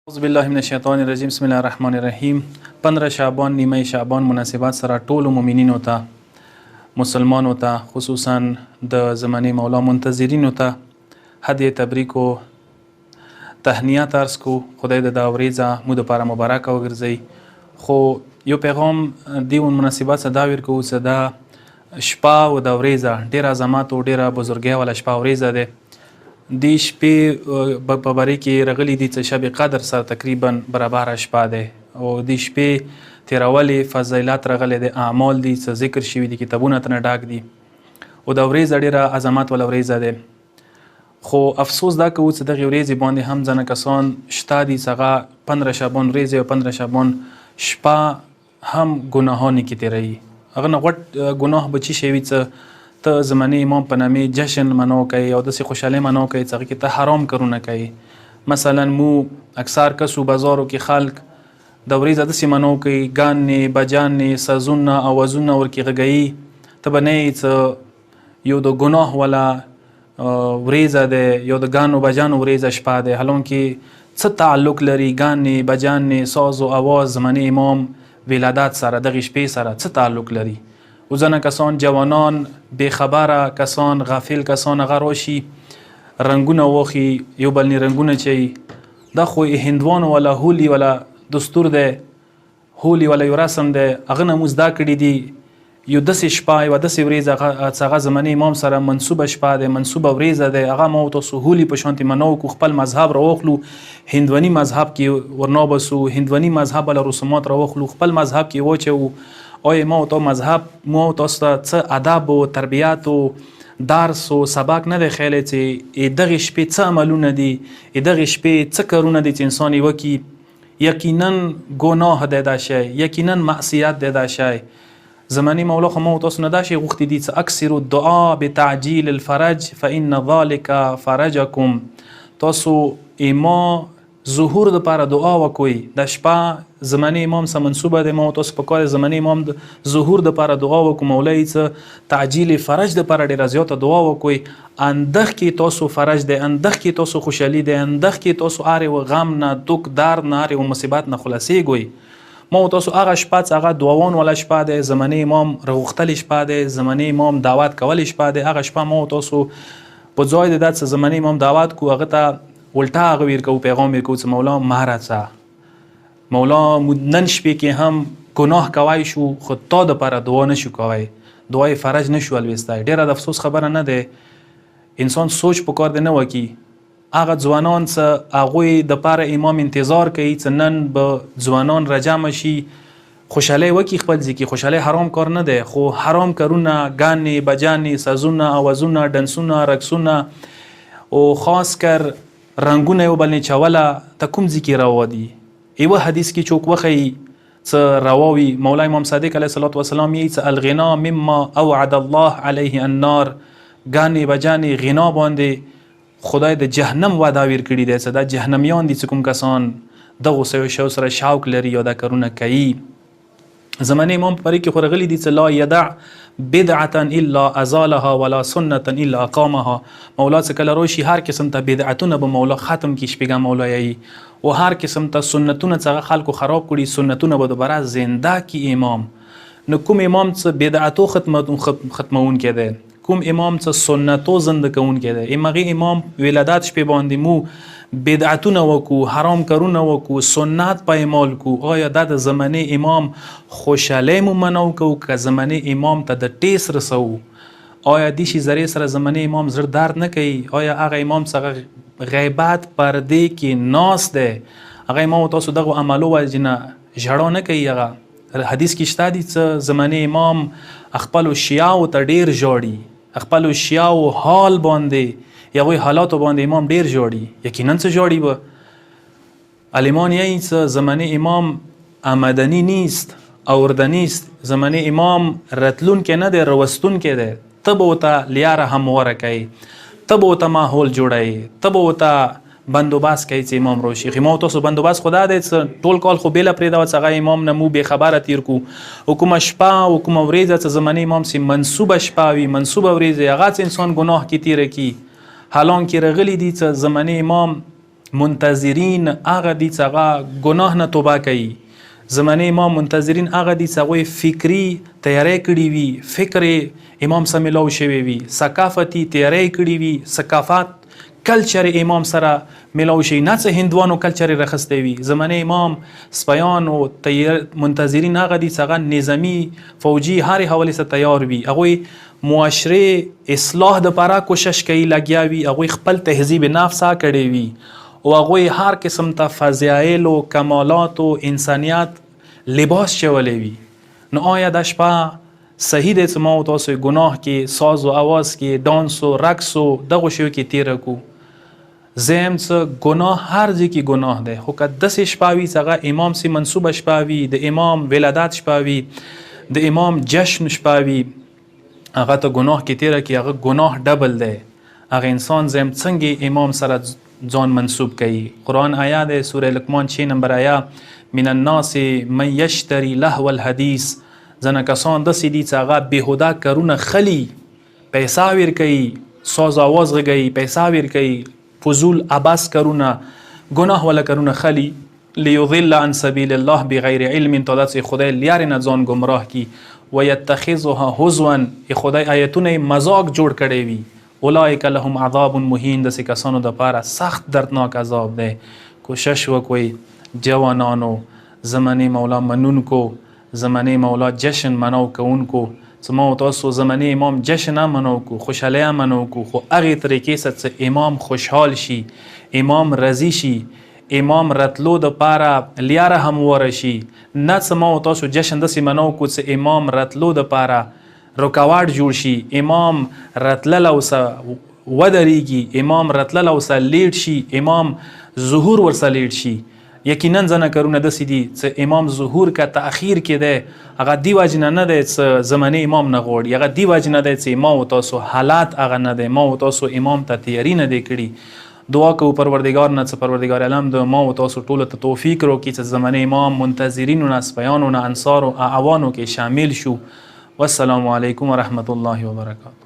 اعوذ بالله من الشیطان الرجیم بسم الله الرحمن الرحیم 15 شعبان نیمه شعبان مناسبات سره ټول مؤمنینو ته مسلمانو ته خصوصا د زمانه مولا منتظرینو ته هدیه تبریک او تهنیت عرض کو خدای د داوریزه مو د لپاره مبارک وګرځي خو یو پیغام دیون مناسبات سره دا ورکو چې دا شپه او داوریزه ډیر عظمت او ډیر بزرګي ولا شپه او ورځ ده دی شپې په باره کې رغلی دي چې شب قدر سره تقریبا برابر شپه ده او دی شپې تیرولې فضیلت رغلی د اعمال دي چې ذکر شوي دي کتابونه تنه ډاک دي او د ورځ ډیره عظمت ول ورځ ده خو افسوس دا کوو چې دغه ورځ باندې هم ځنه کسان شته دي څنګه 15 شعبان ورځ او 15 شعبان شپه هم ګناهونه کې تیري هغه نه غټ ګناه بچی شوی چې ته زمانه امام په نامه جشن منو کوي او داسې خوشاله منو کوي چې کې ته حرام کارونه کوي مثلا مو اکثر کسو بازارو کې خلک د ورځې داسې منو کوي ګانې بجانې سازونه اوازونه ورکې غږی ته بنې چې یو د ګناه ولا ورځ ده یو د ګانو بجانو ورځ شپه ده حالون کې څه تعلق لري ګانې بجانې ساز او اواز زمانه امام ولادت سره دغه شپې سره څه تعلق لري وزنه کسان جوانان بیخبره کسان غافل کسان هغه راشي رنگونه واخی یو بلنی رنگونه چي دا خو هندوان ولا هولی ولا دستور ده هولی ولا یو رسم ده هغه نه مزدا کړی دي یو داسې شپه یو داسې ورځ هغه زمانه امام سره منسوبه شپه ده منسوبه ورځ ده هغه مو تاسو هولی په شانتي منو کو خپل مذهب راوخلو هندواني مذهب کې ورنابسو هندواني مذهب له رسومات راوخلو خپل مذهب کې وچو آیا ما تو مذهب ما تاسو ته ادب او تربیات او درس او سبق نه دی خیلی چې دغه شپې څه عملونه دي دغه شپې څه کارونه دي چې انسان وکي یقینا ګناه ده دا شی یقینا معصیت ده دا شی زمانی مولا خو ما تاسو نه دا شی غوښتي دي چې اکثر الدعاء بتعجيل الفرج فإن ذلك فرجكم تاسو ایما ظهور د لپاره دعا وکوي د شپه زمانه امام سره منسوبه ده مو تاسو په کار زمانه امام د ظهور د لپاره دعا وکوم مولای څه تعجیل فرج د لپاره ډیره زیاته دعا وکوي اندخ کې تاسو فرج ده اندخ کې تاسو خوشحالي ده اندخ کې تاسو اره و غم نه دوک درد نه اره و مصیبت نه خلاصي ګوي مو تاسو هغه شپه هغه دعاوون ولا شپه ده زمانه امام رغختل شپه ده زمانه امام دعوت کول شپه ده هغه شپه مو تاسو په ځای د دات زمانه امام دعوت کو هغه ته ولټا هغه ورکو پیغام ورکو چې مولا مهارت مولا نن شپې کې هم ګناه کوي شو خو تا د لپاره دعا نشو کوي دعای فرج نشو الوستای ډیره د افسوس خبره نه ده انسان سوچ پکار دی نه وکي هغه ځوانان څه هغوی د لپاره امام انتظار کوي چې نن به ځوانان رجم شي خوشاله وکي خپل ځکه خوشاله حرام کار نه ده خو حرام کارونه ګانې بجانې سازونه اوازونه ډنسونه رقصونه او خاص کر رنگونه یو بلنی چوله تا کوم ذکی روا دی ایوه حدیث کی چوک وخی څه رواوی مولا امام صادق علیه الصلاة والسلام یی څه الغنا مما اوعد الله علیه النار غانی بجانی غنا باندې خدای د جهنم وعده ور کړی دی چې دا جهنميان دي چې کوم کسان دغه شو سره شوق لري یا دا کارونه کوي زمانه امام پرې کې خورغلی دي چې لا یدع بدعه الا ازالها ولا سنه الا اقامها مولا څخه کله روشي هر قسم ته بدعتونه به مولا ختم کی شپږه مولا یی او هر قسم ته سنتونه څخه خلکو خراب کړي سنتونه به دوباره زنده کی امام نو کوم امام څخه بدعتو ختمون کړي کوم امام څخه سنتو زنده کون کړي امغه امام ولادت شپې باندې مو بدعتونه وکو حرام کارونه وکو سنت پایمال کو آیا د زمانه امام خوشاله مو منو کو که زمانه امام ته د ټیس رسو آیا د شي زری سره زمانه امام زړه درد نه کوي آیا هغه امام څنګه غیبت پردې کې ناس ده هغه امام تاسو دغه عملو وجنه ژړو نه کوي هغه حدیث کې شته دي چې زمانه امام خپل شیعو ته ډیر جوړي خپل شیعو حال باندې یا وی حالات باندې امام ډیر جوړي یقینا څه جوړي به المان یې څه زمانه امام آمدنی نیست اوردنیست زمانه امام رتلون کې نه دی روستون کې دی تب وته لیاره هم ورکای تب وته ماحول جوړای تب وته بندوبست کوي چې امام روشي خو تاسو بندوبست خدا دې ټول کال خو بیل پرې دا څنګه امام نه مو به خبره تیر کو حکومت شپه حکومت ورځ ته زمانه امام سي منسوبه شپه وي منسوبه ورځ هغه انسان ګناه کې تیر کی حالان کې رغلی دي چې زمانه امام منتظرین هغه دي چې هغه ګناه نه توبه کوي. زمانه امام منتظرین هغه دي چې هغوی فکري تیاری کړي وي، فکر امام سره میلاو شوی وي، ثقافتي تیاری کړي وي، ثقافت کلچر امام سره میلاو شي، نه څه هندوانو کلچر راخستی وي. زمانه امام سپیان او منتظرین هغه دي چې هغه نظامی فوجي هر حواله سره تیار وي، هغوی معاشره اصلاح دپاره کوشش کوي، لګیا وي، هغوی خپل تهذیب نفس کړی وي او هغوی هر قسم ته فضایل او کمالات او انسانیت لباس چولی وي. نو آیا د شپه صحیح دی چې ما او تاسو ګناه کې ساز او اواز کې ډانس او رقص او دغو شیو کې تیره کو؟ زم څه ګناه هر ځای کې ګناه دی، خو که داسې شپه وي چې هغه امام سي منصوبه شپه وي، د امام ولادت شپه وي، د امام جشن شپه وي، هغه ته ګناه کې تیره کې هغه ګناه ډبل دی. هغه انسان زم څنګه امام سره ځان منصوب کوي؟ قرآن آیا دی سوره لقمان 6 نمبر آیا، من الناس من یشتری لهو الحدیث، ځنه کسان داسې دي چې هغه بېهوده کارونه خلي، پیسه ورکوي، ساز آواز غږوي، پیسه ورکوي، فضول عبث کارونه، ګناه والا کارونه خلي، لیضل عن سبیل الله بغیر علم، تا داسې خدای لیارې نه ځان ګمراه کی، ویتخذها هزوا، خدای آیتونه مذاق جوړ کړی وي. اولئک لهم عذاب مهین، داسې کسانو دپاره سخت دردناک عذاب دی. کوشش وکوئ جوانانو، زمانه مولا منونکو، زمانه مولا جشن مناو کوونکو، چې ما او تاسو زمانه امام جشن هم مناو کو، خوشحالي هم مناو کو، خو هغې طریقې سره چې امام خوشحال شي، امام رضی شي، امام رتلو دپاره لیاره همواره شي، نه چې ما او تاسو جشن داسې مناو کو چې امام رتلو دپاره رکاوټ جوړ شي، امام رتلل او سه ودرېږي، امام رتلل او سه لیټ شي، امام ظهور ورسه لیټ شي. یقینا ځنه کارونه داسې دي چې امام ظهور که تأخیر کې دی، هغه دې وجې نه دی چې زمانې امام نه غواړي، هغه دې وجې نه دی چې ما او تاسو حالات هغه نه دی، ما او تاسو امام ته تیاري نه دی کړي. دعا کوو پروردګار نه چې پروردګار عالم د ما او تاسو ټولو ته توفیق راکړي چې زمانې امام منتظرینو نه، سپیانو نه، انصارو اعوانو کې شامل شو. والسلام علیکم ورحمة الله وبرکاته.